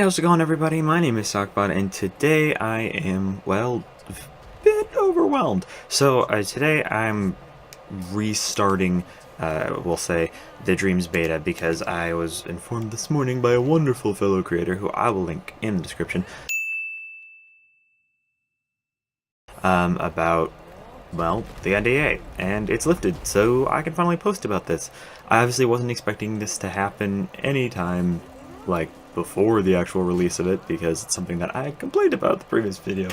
How's it going, everybody? My name is Sockbot, and today I am, well, a bit overwhelmed. So today I'm restarting, we'll say, the Dreams beta because I was informed this morning by a wonderful fellow creator who I will link in the description about, well, the NDA, and it's lifted, so I can finally post about this. I obviously wasn't expecting this to happen anytime, like, before the actual release of it, because it's something that I complained about in the previous video,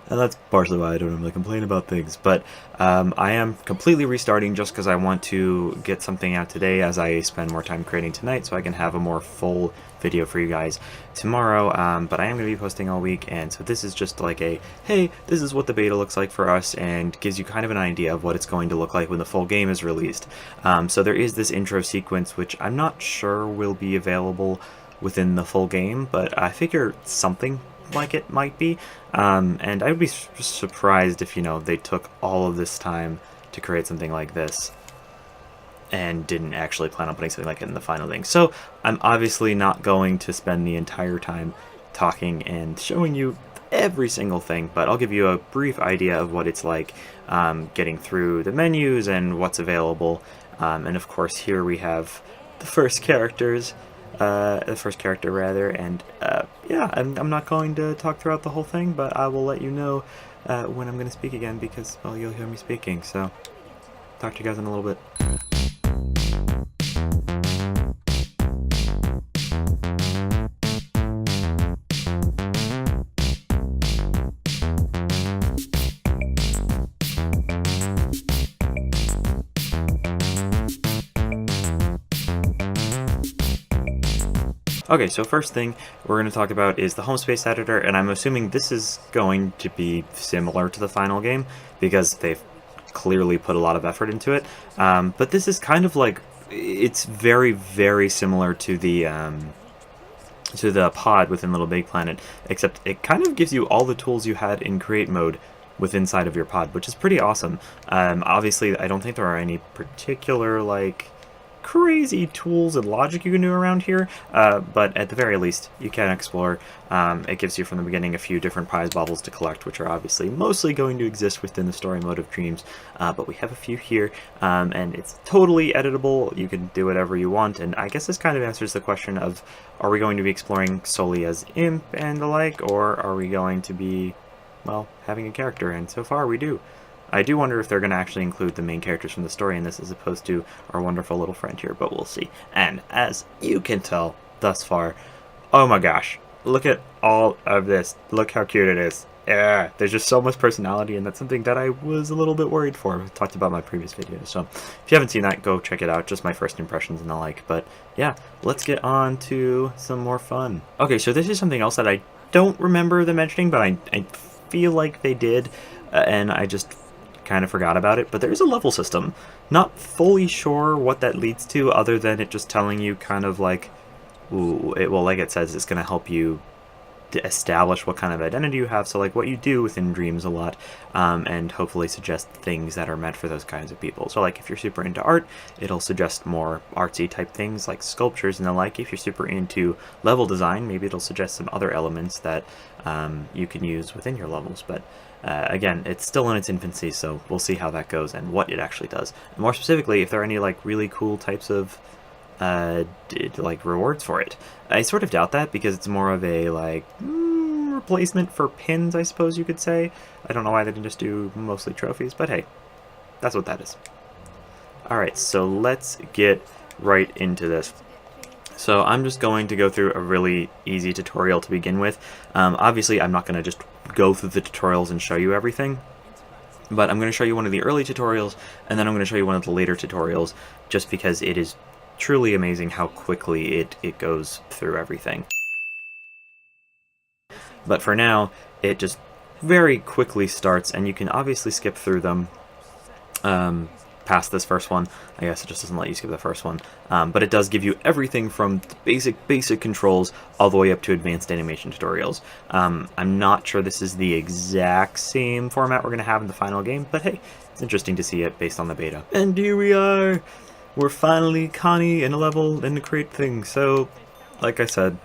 and that's partially why I don't normally complain about things. But I am completely restarting just because I want to get something out today as I spend more time creating tonight, so I can have a more full video for you guys tomorrow. But I am going to be posting all week, and so this is just like a, hey, this is what the beta looks like for us, and gives you kind of an idea of what it's going to look like when the full game is released. So there is this intro sequence, which I'm not sure will be available within the full game, but I figure something like it might be, and I would be surprised if, you know, they took all of this time to create something like this and didn't actually plan on putting something like it in the final thing. So I'm obviously not going to spend the entire time talking and showing you every single thing, but I'll give you a brief idea of what it's like getting through the menus and what's available. And of course, here we have the first character rather, and yeah, I'm not going to talk throughout the whole thing, but I will let you know when I'm going to speak again, because, well, you'll hear me speaking. So talk to you guys in a little bit. Okay, so first thing we're going to talk about is the home space editor, and I'm assuming this is going to be similar to the final game because they've clearly put a lot of effort into it. But this is kind of like, it's very, very similar to the pod within Little Big Planet, except it kind of gives you all the tools you had in create mode within inside of your pod, which is pretty awesome. Obviously, I don't think there are any particular, like, crazy tools and logic you can do around here, but at the very least you can explore. It gives you from the beginning a few different prize baubles to collect, which are obviously mostly going to exist within the story mode of Dreams, but we have a few here, and it's totally editable. You can do whatever you want, and I guess this kind of answers the question of, are we going to be exploring solely as Imp and the like, or are we going to be, well, having a character? And so far we do. I do wonder if they're going to actually include the main characters from the story in this as opposed to our wonderful little friend here, but we'll see. And as you can tell thus far, oh my gosh, look at all of this. Look how cute it is. Yeah, there's just so much personality, and that's something that I was a little bit worried for. I talked about in my previous videos, so if you haven't seen that, go check it out. Just my first impressions and the like. But yeah, let's get on to some more fun. Okay, so this is something else that I don't remember them mentioning, but I feel like they did, and I just kind of forgot about it. But there is a level system. Not fully sure what that leads to, other than it just telling you kind of like, well, like it says, it's going to help you to establish what kind of identity you have, so like what you do within Dreams a lot, and hopefully suggest things that are meant for those kinds of people. So like if you're super into art, it'll suggest more artsy type things like sculptures and the like. If you're super into level design, maybe it'll suggest some other elements that you can use within your levels. But again, it's still in its infancy, so we'll see how that goes and what it actually does. And more specifically, if there are any like really cool types of like rewards for it. I sort of doubt that, because it's more of a like replacement for pins, I suppose you could say. I don't know why they didn't just do mostly trophies, but hey, that's what that is. Alright, so let's get right into this. So I'm just going to go through a really easy tutorial to begin with. Obviously, I'm not going to just go through the tutorials and show you everything, but I'm going to show you one of the early tutorials, and then I'm going to show you one of the later tutorials, just because it is truly amazing how quickly it goes through everything. But for now, it just very quickly starts, and you can obviously skip through them past this first one. I guess it just doesn't let you skip the first one, but it does give you everything from the basic controls all the way up to advanced animation tutorials. I'm not sure this is the exact same format we're going to have in the final game, but hey, it's interesting to see it based on the beta. And here we are! We're finally Connie in a level in the create thing. So, like I said,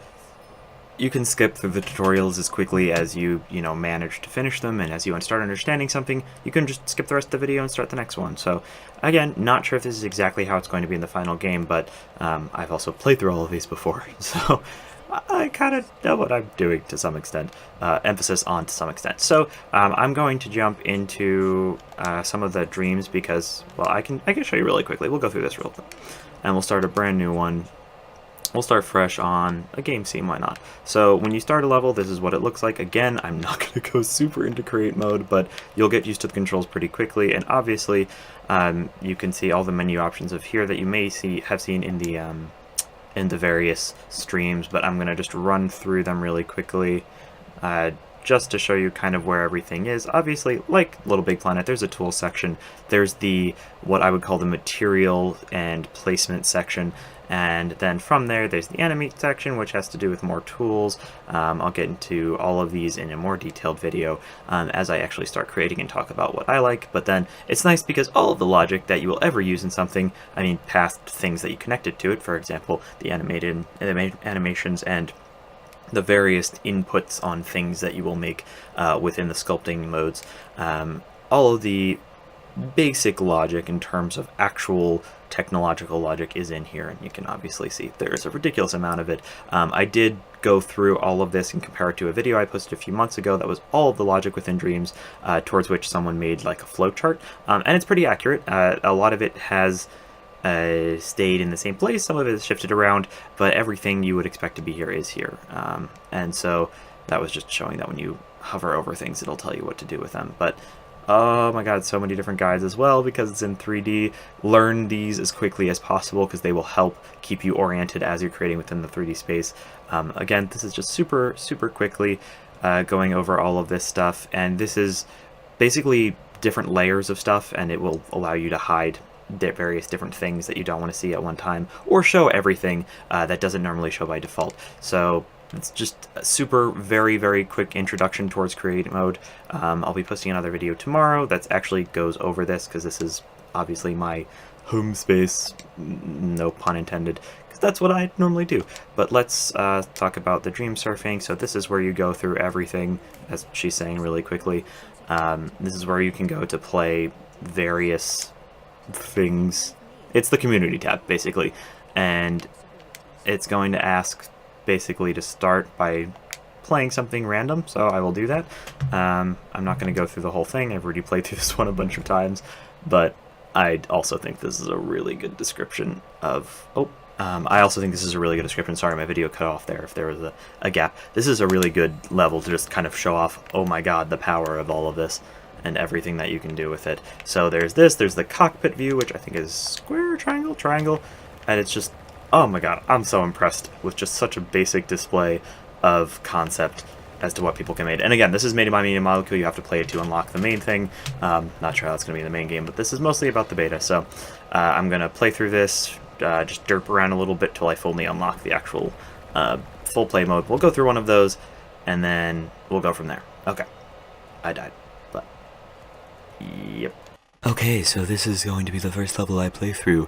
you can skip through the tutorials as quickly as you manage to finish them, and as you start understanding something, you can just skip the rest of the video and start the next one. So again, not sure if this is exactly how it's going to be in the final game, but I've also played through all of these before, so I kind of know what I'm doing to some extent. Emphasis on to some extent. So I'm going to jump into some of the dreams because, well, I can show you really quickly. We'll go through this real quick, and we'll start a brand new one. We'll start fresh on a game scene, why not? So when you start a level, this is what it looks like. Again, I'm not going to go super into create mode, but you'll get used to the controls pretty quickly, and obviously you can see all the menu options of here that you may have seen in the various streams, but I'm going to just run through them really quickly just to show you kind of where everything is. Obviously, like Little Big Planet, there's a tool section. There's what I would call the material and placement section, and then from there there's the enemy section, which has to do with more tools. I'll get into all of these in a more detailed video as I actually start creating and talk about what I like. But then it's nice because all of the logic that you will ever use in something, I mean past things that you connected to it, for example the animations and the various inputs on things that you will make within the sculpting modes, all of the basic logic in terms of actual technological logic is in here, and you can obviously see there's a ridiculous amount of it. I did go through all of this and compare it to a video I posted a few months ago that was all of the logic within Dreams, towards which someone made like a flowchart, and it's pretty accurate. A lot of it has stayed in the same place, some of it is shifted around, but everything you would expect to be here is here. And so that was just showing that when you hover over things, it'll tell you what to do with them. But oh my god, so many different guides as well because it's in 3D. Learn these as quickly as possible because they will help keep you oriented as you're creating within the 3D space. Again, this is just super quickly going over all of this stuff, and this is basically different layers of stuff, and it will allow you to hide various different things that you don't want to see at one time, or show everything that doesn't normally show by default. So it's just a super very quick introduction towards create mode. I'll be posting another video tomorrow that actually goes over this because this is obviously my home space, no pun intended, because that's what I normally do. But let's talk about the dream surfing. So this is where you go through everything, as she's saying really quickly. This is where you can go to play various things. It's the community tab basically, and it's going to ask basically to start by playing something random, so I will do that. I'm not going to go through the whole thing. I've already played through this one a bunch of times, but I also think this is a really good description of I also think this is a really good description. Sorry, my video cut off there if there was a gap. This is a really good level to just kind of show off, oh my god, the power of all of this and everything that you can do with it. So there's the cockpit view, which I think is square, triangle, and it's just, oh my god, I'm so impressed with just such a basic display of concept as to what people can make. And again, this is made by Media Molecule. You have to play it to unlock the main thing. Not sure how that's going to be in the main game, but this is mostly about the beta. So I'm going to play through this, just derp around a little bit till I fully unlock the actual full play mode. We'll go through one of those, and then we'll go from there. Okay, I died. Yep. Okay, so this is going to be the first level I play through.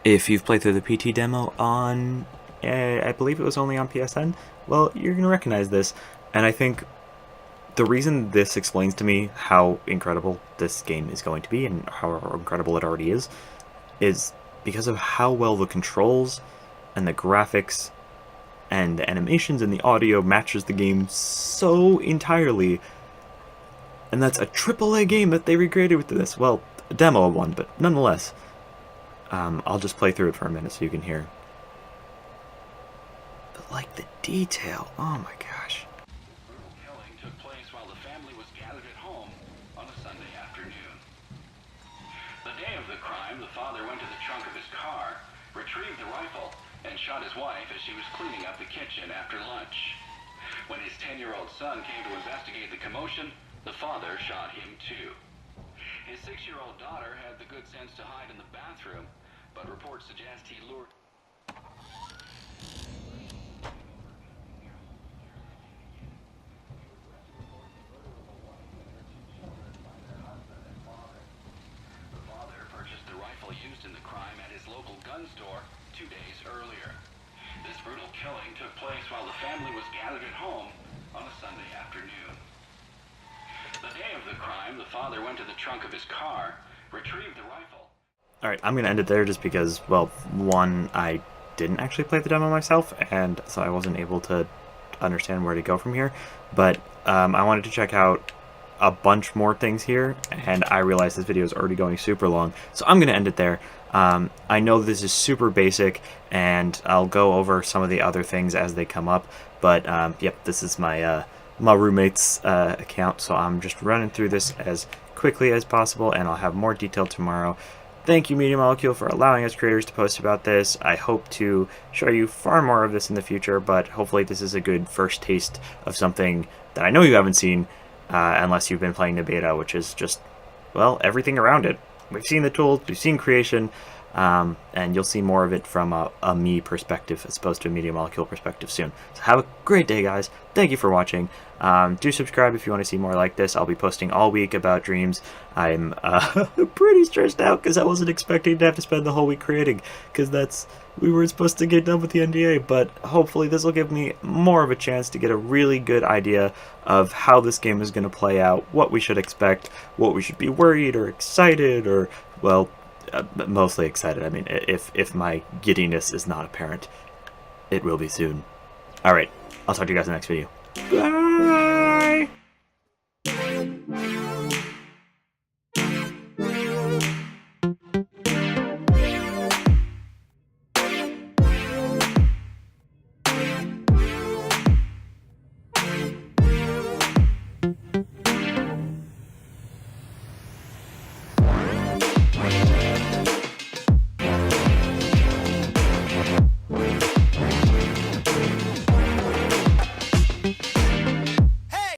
If you've played through the PT demo on, I believe it was only on PSN, well, you're going to recognize this. And I think the reason this explains to me how incredible this game is going to be and how incredible it already is because of how well the controls and the graphics and the animations and the audio matches the game so entirely. And that's a AAA game that they recreated with this. Well, a demo of one, but nonetheless. I'll just play through it for a minute so you can hear. But like the detail, oh my gosh. The brutal killing took place while the family was gathered at home on a Sunday afternoon. The day of the crime, the father went to the trunk of his car, retrieved the rifle, and shot his wife as she was cleaning up the kitchen after lunch. When his 10-year-old son came to investigate the commotion, the father shot him too. His 6-year-old daughter had the good sense to hide in the bathroom, but reports suggest he lured... The father purchased the rifle used in the crime at his local gun store 2 days earlier. This brutal killing took place while the family was gathered at home on a Sunday afternoon. The day of the crime, the father went to the trunk of his car, retrieved the rifle. Alright, I'm going to end it there just because, well, one, I didn't actually play the demo myself, and so I wasn't able to understand where to go from here. But I wanted to check out a bunch more things here, and I realized this video is already going super long, so I'm going to end it there. I know this is super basic, and I'll go over some of the other things as they come up, but yep, this is my my roommate's account, so I'm just running through this as quickly as possible, and I'll have more detail tomorrow. Thank you, Media Molecule, for allowing us creators to post about this. I hope to show you far more of this in the future, but hopefully this is a good first taste of something that I know you haven't seen, unless you've been playing the beta, which is just, well, everything around it. We've seen the tools, we've seen creation, and you'll see more of it from a me perspective as opposed to a Media Molecule perspective soon. So have a great day, guys. Thank you for watching. Do subscribe if you want to see more like this. I'll be posting all week about dreams. I'm pretty stressed out because I wasn't expecting to have to spend the whole week creating, because we were supposed to get done with the NDA, but hopefully this will give me more of a chance to get a really good idea of how this game is going to play out, what we should expect, what we should be worried or excited, or, well, mostly excited. I mean, if my giddiness is not apparent, it will be soon. Alright, I'll talk to you guys in the next video. Bye!